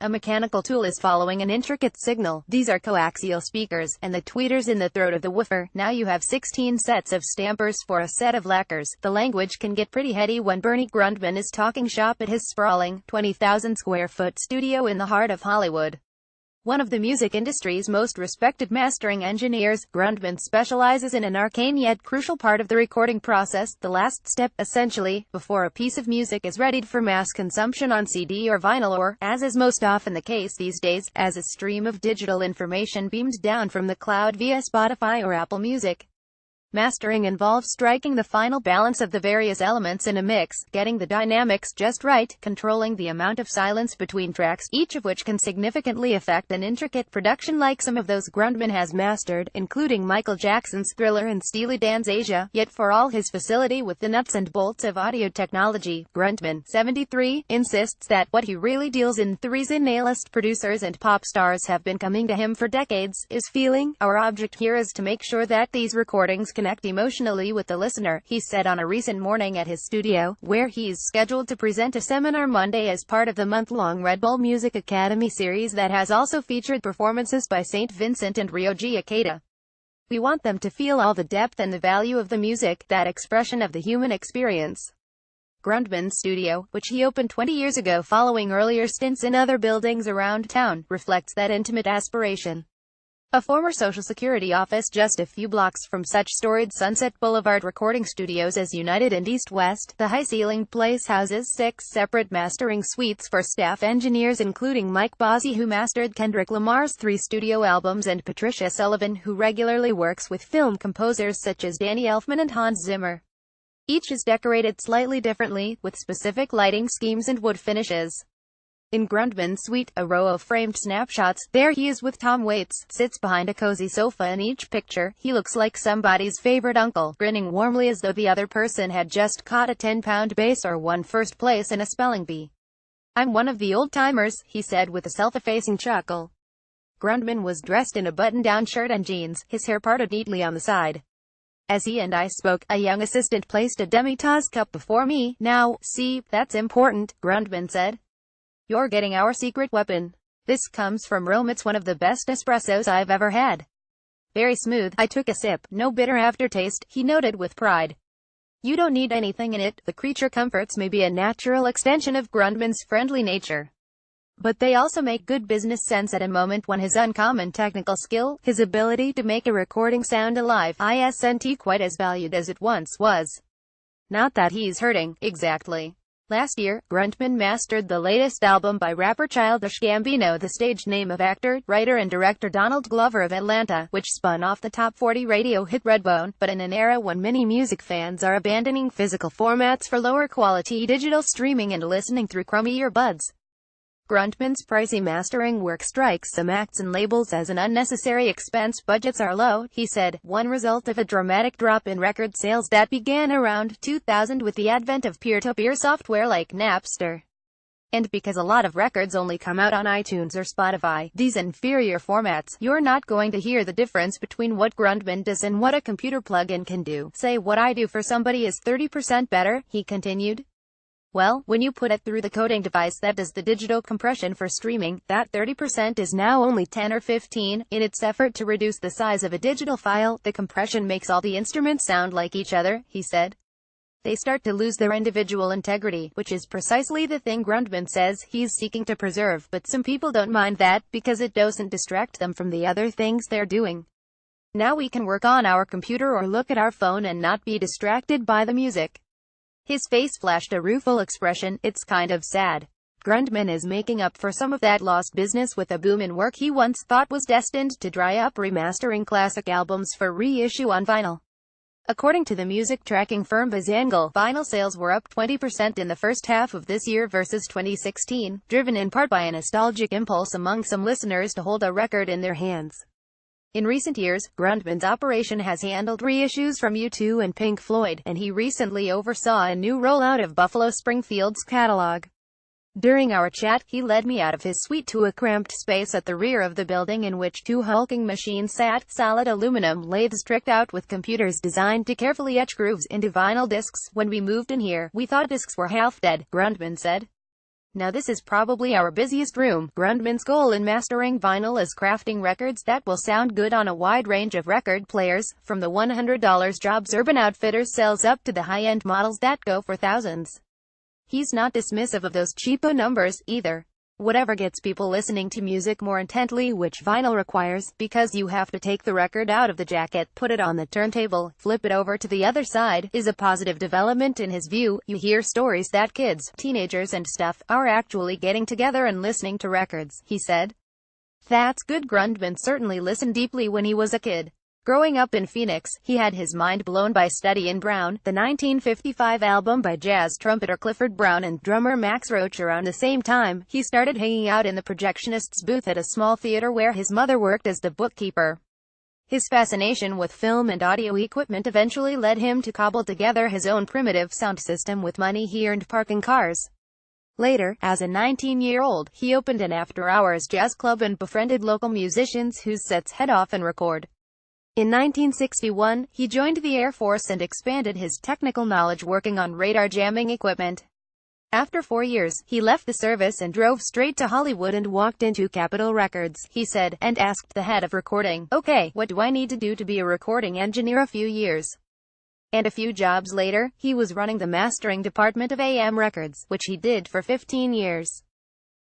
A mechanical tool is following an intricate signal. These are coaxial speakers, and the tweeters in the throat of the woofer. Now you have 16 sets of stampers for a set of lacquers. The language can get pretty heady when Bernie Grundman is talking shop at his sprawling, 20,000 square foot studio in the heart of Hollywood. One of the music industry's most respected mastering engineers, Grundman specializes in an arcane yet crucial part of the recording process, the last step, essentially, before a piece of music is readied for mass consumption on CD or vinyl or, as is most often the case these days, as a stream of digital information beamed down from the cloud via Spotify or Apple Music. Mastering involves striking the final balance of the various elements in a mix, getting the dynamics just right, controlling the amount of silence between tracks, each of which can significantly affect an intricate production like some of those Grundman has mastered, including Michael Jackson's Thriller and Steely Dan's Asia. Yet for all his facility with the nuts and bolts of audio technology, Grundman, 73, insists that what he really deals in, the reason A-list producers and pop stars have been coming to him for decades, is feeling. Our object here is to make sure that these recordings connect emotionally with the listener, he said on a recent morning at his studio, where he's scheduled to present a seminar Monday as part of the month-long Red Bull Music Academy series that has also featured performances by St. Vincent and Ryoji Ikeda. We want them to feel all the depth and the value of the music, that expression of the human experience. Grundman's studio, which he opened 20 years ago following earlier stints in other buildings around town, reflects that intimate aspiration. A former Social Security office just a few blocks from such storied Sunset Boulevard recording studios as United and East West, the high-ceilinged place houses 6 separate mastering suites for staff engineers including Mike Bozzi, who mastered Kendrick Lamar's 3 studio albums, and Patricia Sullivan, who regularly works with film composers such as Danny Elfman and Hans Zimmer. Each is decorated slightly differently, with specific lighting schemes and wood finishes. In Grundman's suite, a row of framed snapshots, there he is with Tom Waits, sits behind a cozy sofa in each picture. He looks like somebody's favorite uncle, grinning warmly as though the other person had just caught a 10-pound bass or won first place in a spelling bee. "I'm one of the old-timers," he said with a self-effacing chuckle. Grundman was dressed in a button-down shirt and jeans, his hair parted neatly on the side. As he and I spoke, a young assistant placed a demi-tasse cup before me. "Now, see, that's important," Grundman said. "You're getting our secret weapon. This comes from Rome. It's one of the best espressos I've ever had. Very smooth." I took a sip. "No bitter aftertaste," he noted with pride. "You don't need anything in it." The creature comforts may be a natural extension of Grundman's friendly nature, but they also make good business sense at a moment when his uncommon technical skill, his ability to make a recording sound alive, isn't quite as valued as it once was. Not that he's hurting, exactly. Last year, Grundman mastered the latest album by rapper Childish Gambino, the stage name of actor, writer and director Donald Glover of Atlanta, which spun off the top 40 radio hit Redbone. But in an era when many music fans are abandoning physical formats for lower quality digital streaming and listening through crummy earbuds, Grundman's pricey mastering work strikes some acts and labels as an unnecessary expense. "Budgets are low," he said, one result of a dramatic drop in record sales that began around 2000 with the advent of peer-to-peer software like Napster. And because a lot of records only come out on iTunes or Spotify, these inferior formats, you're not going to hear the difference between what Grundman does and what a computer plug-in can do. "Say what I do for somebody is 30% better," he continued. "Well, when you put it through the coding device that does the digital compression for streaming, that 30% is now only 10 or 15. In its effort to reduce the size of a digital file, the compression makes all the instruments sound like each other," he said. They start to lose their individual integrity, which is precisely the thing Grundman says he's seeking to preserve, but some people don't mind that, because it doesn't distract them from the other things they're doing. Now we can work on our computer or look at our phone and not be distracted by the music. His face flashed a rueful expression. "It's kind of sad." Grundman is making up for some of that lost business with a boom in work he once thought was destined to dry up, remastering classic albums for reissue on vinyl. According to the music tracking firm Bazangle, vinyl sales were up 20% in the first half of this year versus 2016, driven in part by a nostalgic impulse among some listeners to hold a record in their hands. In recent years, Grundman's operation has handled reissues from U2 and Pink Floyd, and he recently oversaw a new rollout of Buffalo Springfield's catalog. During our chat, he led me out of his suite to a cramped space at the rear of the building in which 2 hulking machines sat, solid aluminum lathes tricked out with computers designed to carefully etch grooves into vinyl discs. "When we moved in here, we thought discs were half dead," Grundman said. Now this is probably our busiest room. Grundman's goal in mastering vinyl is crafting records that will sound good on a wide range of record players, from the $100 jobs Urban Outfitters sells up to the high-end models that go for thousands. He's not dismissive of those cheapo numbers, either. Whatever gets people listening to music more intently, which vinyl requires, because you have to take the record out of the jacket, put it on the turntable, flip it over to the other side, is a positive development in his view. You hear stories that kids, teenagers and stuff, are actually getting together and listening to records, he said. That's good. Grundman certainly listened deeply when he was a kid. Growing up in Phoenix, he had his mind blown by Steady and Brown, the 1955 album by jazz trumpeter Clifford Brown and drummer Max Roach. Around the same time, he started hanging out in the projectionist's booth at a small theater where his mother worked as the bookkeeper. His fascination with film and audio equipment eventually led him to cobble together his own primitive sound system with money he earned parking cars. Later, as a 19-year-old, he opened an after-hours jazz club and befriended local musicians whose sets he'd often record. In 1961, he joined the Air Force and expanded his technical knowledge working on radar jamming equipment. After 4 years, he left the service and drove straight to Hollywood and walked into Capitol Records, he said, and asked the head of recording, "Okay, what do I need to do to be a recording engineer?" A few years and a few jobs later, he was running the mastering department of AM Records, which he did for 15 years.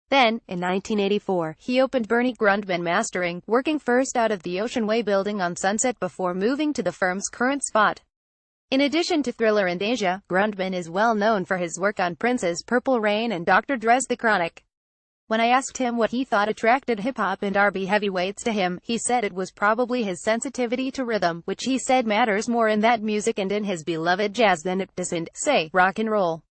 Then, in 1984, he opened Bernie Grundman Mastering, working first out of the Ocean Way building on Sunset before moving to the firm's current spot. In addition to Thriller and Asia, Grundman is well known for his work on Prince's Purple Rain and Dr. Dre's The Chronic. When I asked him what he thought attracted hip-hop and R&B heavyweights to him, he said it was probably his sensitivity to rhythm, which he said matters more in that music and in his beloved jazz than it does in, say, rock and roll.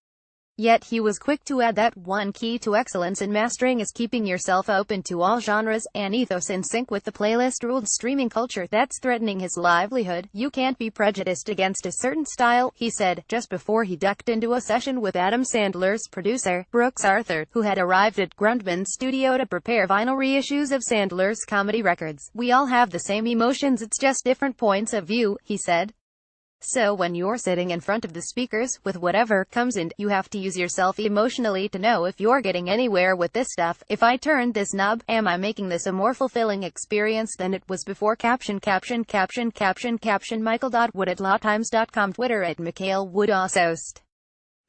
Yet he was quick to add that one key to excellence in mastering is keeping yourself open to all genres, an ethos in sync with the playlist-ruled streaming culture that's threatening his livelihood. You can't be prejudiced against a certain style, he said, just before he ducked into a session with Adam Sandler's producer, Brooks Arthur, who had arrived at Grundman's studio to prepare vinyl reissues of Sandler's comedy records. "We all have the same emotions, it's just different points of view," he said. So when you're sitting in front of the speakers, with whatever comes in, you have to use yourself emotionally to know if you're getting anywhere with this stuff. If I turned this knob, am I making this a more fulfilling experience than it was before? Caption Michael.Wood at lawtimes.com. Twitter at Mikhail Wood. Host.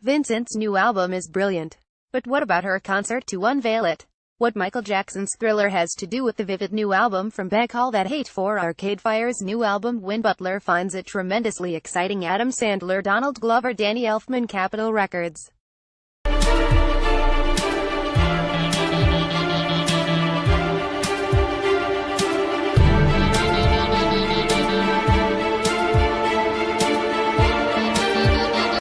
Vincent's new album is brilliant. But what about her concert to unveil it? What Michael Jackson's Thriller has to do with the vivid new album from Beck? All That Hate for Arcade Fire's new album. Win Butler finds it tremendously exciting. Adam Sandler, Donald Glover, Danny Elfman, Capitol Records.